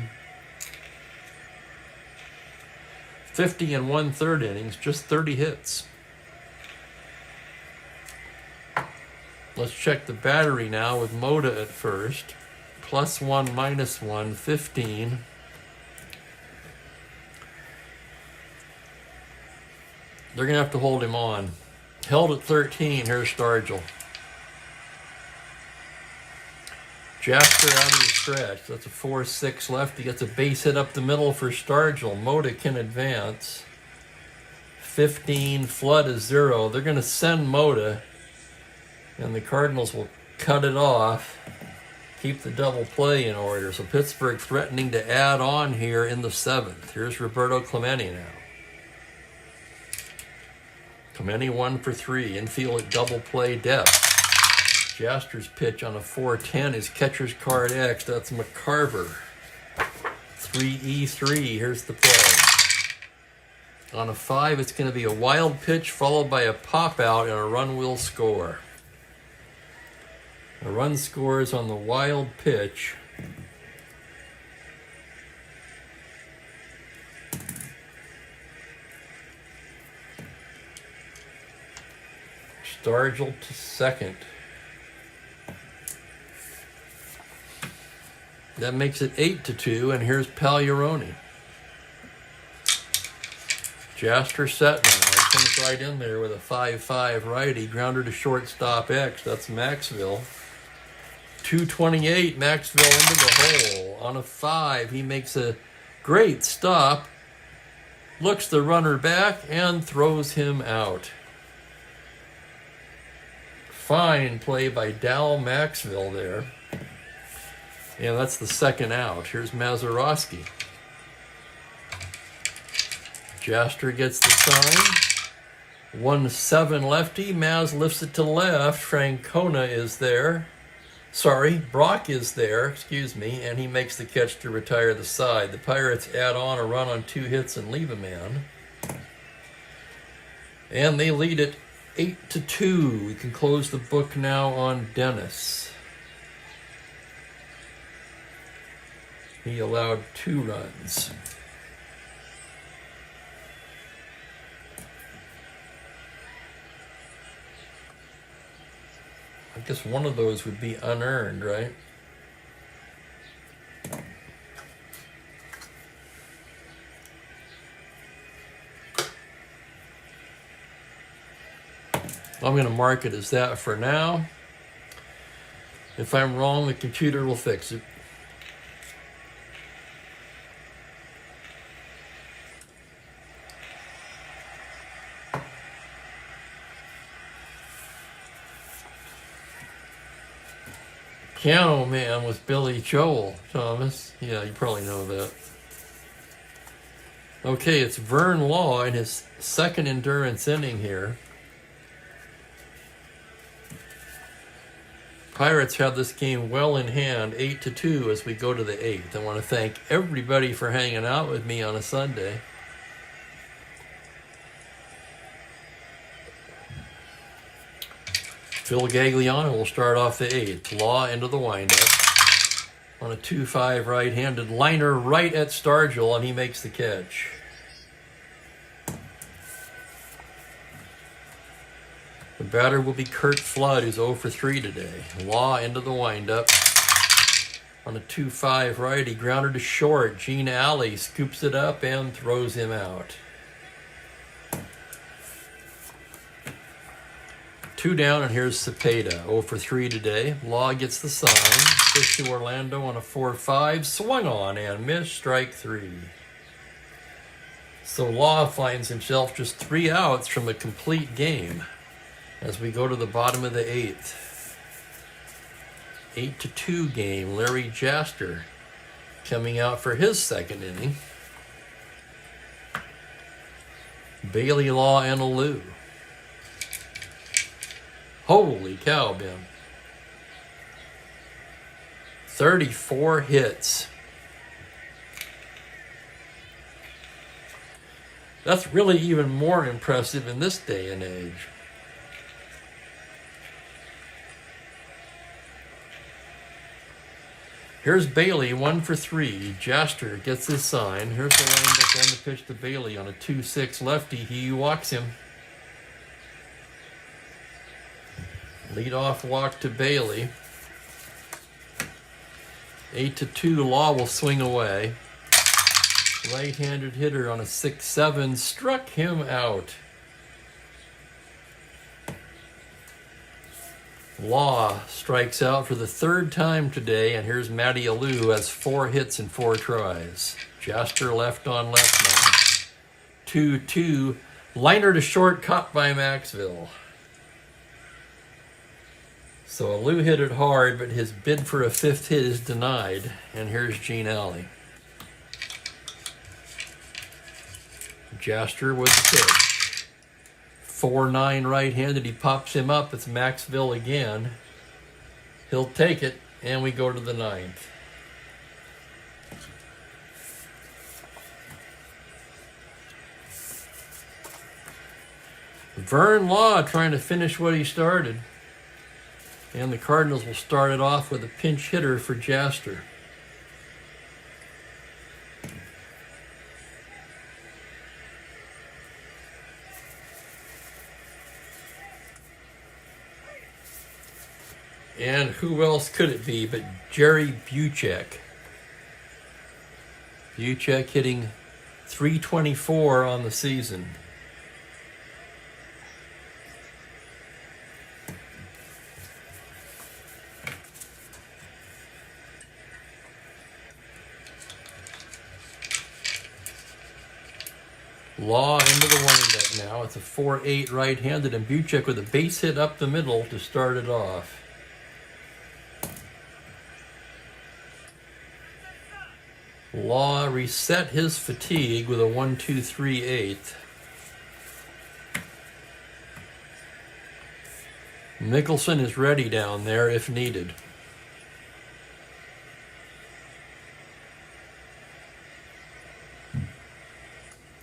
50 and 1/3 innings, just 30 hits. Let's check the battery now with Mota at first. +1, -1, 15. They're going to have to hold him on. Held at 13, here's Stargell. Jaster out of the stretch. That's a 4-6 lefty. Gets a base hit up the middle for Stargell. Mota can advance. 15, Flood is 0. They're going to send Mota, and the Cardinals will cut it off, keep the double play in order. So Pittsburgh threatening to add on here in the 7th. Here's Roberto Clemente now. Clemente 1 for 3. Infield at double play depth. Jaster's pitch on a 4-10 is catcher's card X. That's McCarver. 3-3. Here's the play. On a 5, it's going to be a wild pitch followed by a pop out, and a run will score. A run scores on the wild pitch. Stargell to second. That makes it 8-2, and here's Pagliarone. Jaster set now. He comes right in there with a 5-5 righty. Grounder to shortstop X. That's Maxville. 228, Maxville into the hole. On a 5, he makes a great stop. Looks the runner back and throws him out. Fine play by Dal Maxville there. And that's the second out. Here's Mazeroski. Jaster gets the sign. 1-7 lefty. Maz lifts it to left. Francona is there. Sorry, Brock is there, excuse me, and he makes the catch to retire the side. The Pirates add on a run on 2 hits and leave a man. And they lead it 8-2. We can close the book now on Dennis. He allowed 2 runs. I guess one of those would be unearned, right? I'm going to mark it as that for now. If I'm wrong, the computer will fix it. Piano Man with Billy Joel, Thomas. Yeah, you probably know that. Okay, it's Vern Law in his second endurance inning here. Pirates have this game well in hand, 8-2 as we go to the 8th. I want to thank everybody for hanging out with me on a Sunday. Phil Gagliano will start off the 8th. Law into the windup on a 2-5 right-handed liner right at Stargell, and he makes the catch. The batter will be Kurt Flood, who's 0 for 3 today. Law into the windup on a 2-5 righty. Grounded to short. Gene Alley scoops it up and throws him out. 2 down, and here's Cepeda, 0 for 3 today. Law gets the sign. Pitch to Orlando on a 4-5. Swung on and missed, strike 3. So Law finds himself just 3 outs from a complete game as we go to the bottom of the 8th. 8-2 game. Larry Jaster coming out for his second inning. Bailey, Law, and Alou. Holy cow, Ben. 34 hits. That's really even more impressive in this day and age. Here's Bailey, 1 for 3. Jaster gets his sign. Here's the windup and the pitch to Bailey on a 2-6 lefty. He walks him. Leadoff walk to Bailey. 8-2, Law will swing away. Right-handed hitter on a 6-7 struck him out. Law strikes out for the 3rd time today, and here's Matty Alou, who has 4 hits in 4 tries. Jaster left on left now. 2-2, liner to short, caught by Maxville. So Alou hit it hard, but his bid for a 5th hit is denied. And here's Gene Alley. Jaster with the pitch. 4-9 right-handed. He pops him up. It's Maxville again. He'll take it, and we go to the 9th. Vern Law trying to finish what he started. And the Cardinals will start it off with a pinch hitter for Jaster. And who else could it be but Jerry Buchek? Buchek hitting .324 on the season. Law into the windup now. It's a 4-8 right-handed, and Buchek with a base hit up the middle to start it off. Law reset his fatigue with a 1-2-3-8. Mickelson is ready down there if needed.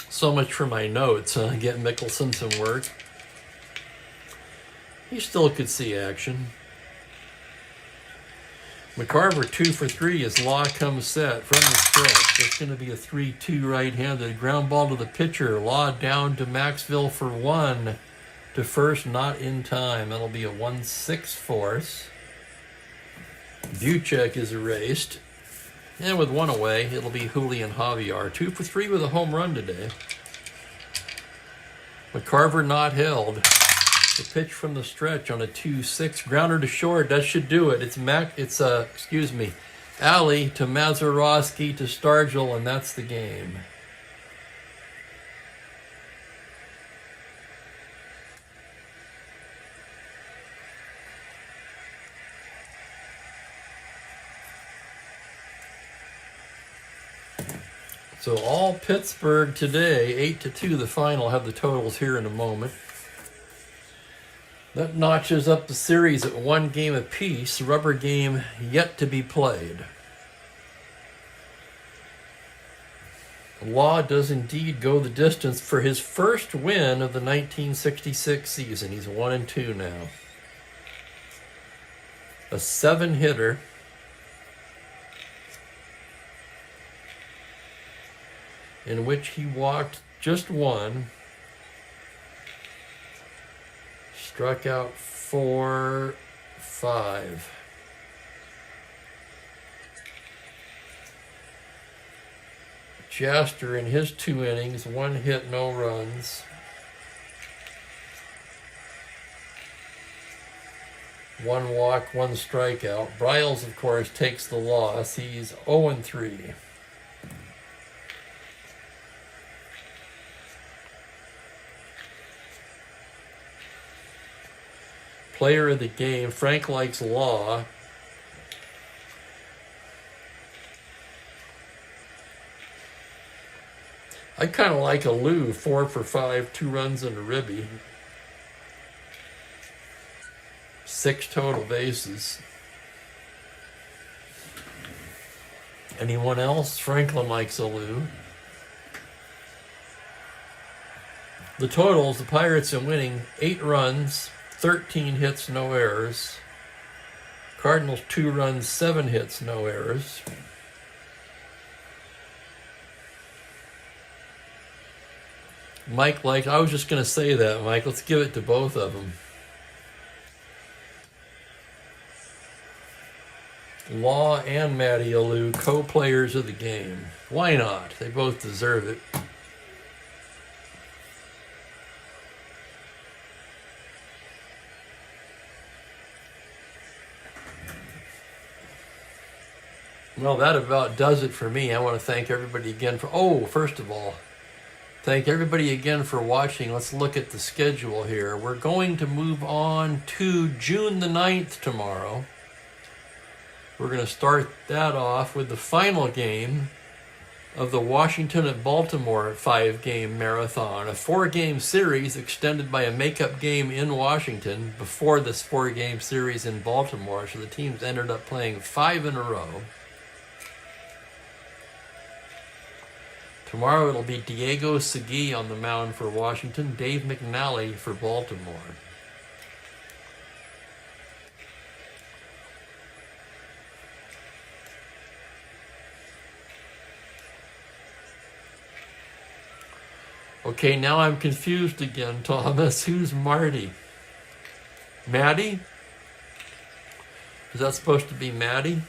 So much for my notes, get Mickelson some work. He still could see action. McCarver 2 for 3 as Law comes set from the stretch. It's going to be a 3-2 right-handed. Ground ball to the pitcher. Law down to Maxville for 1. To first, not in time. That'll be a 1-6 force. Buchek is erased. And with 1 away, it'll be Julian Javier. 2 for 3 with a home run today. McCarver not held. The pitch from the stretch on a 2-6. Grounder to short. That should do it. It's Alley to Mazeroski to Stargell, and that's the game. So all Pittsburgh today, 8-2 the final. Have the totals here in a moment. That notches up the series at 1 game apiece. Rubber game yet to be played. Law does indeed go the distance for his first win of the 1966 season. He's 1-2 now. A 7-hitter. In which he walked just 1, struck out 4, 5. Jaster in his 2 innings, 1 hit, no runs. 1 walk, 1 strikeout. Bryles, of course, takes the loss. He's 0-3. Player of the game, Frank likes Law. I kind of like a Lou, 4 for 5, 2 runs and a ribby. 6 total bases. Anyone else? Franklin likes a Lou. The totals, the Pirates are winning 8 runs, 13 hits, no errors. Cardinals 2 runs, 7 hits, no errors. Mike likes, I was just going to say that, Mike. Let's give it to both of them. Law and Matty Alou, co-players of the game. Why not? They both deserve it. Well, that about does it for me. I want to thank everybody again for... first of all, thank everybody again for watching. Let's look at the schedule here. We're going to move on to June the 9th tomorrow. We're going to start that off with the final game of the Washington at Baltimore 5-game marathon. A 4-game series extended by a makeup game in Washington before this 4-game series in Baltimore. So the teams ended up playing 5 in a row. Tomorrow it'll be Diego Segui on the mound for Washington, Dave McNally for Baltimore. Okay, now I'm confused again, Thomas. Who's Marty? Maddie? Is that supposed to be Maddie?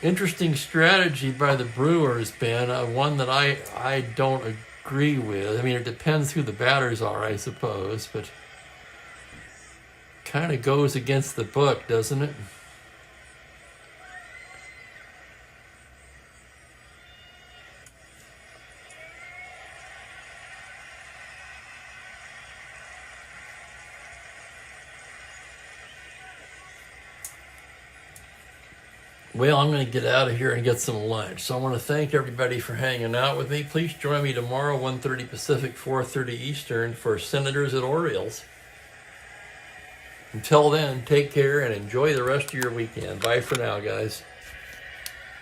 Interesting strategy by the Brewers, Ben. One that I don't agree with. I mean, it depends who the batters are, I suppose. But Kind of goes against the book, doesn't it? Well, I'm going to get out of here and get some lunch. So I want to thank everybody for hanging out with me. Please join me tomorrow, 1:30 Pacific, 4:30 Eastern, for Senators at Orioles. Until then, take care and enjoy the rest of your weekend. Bye for now, guys.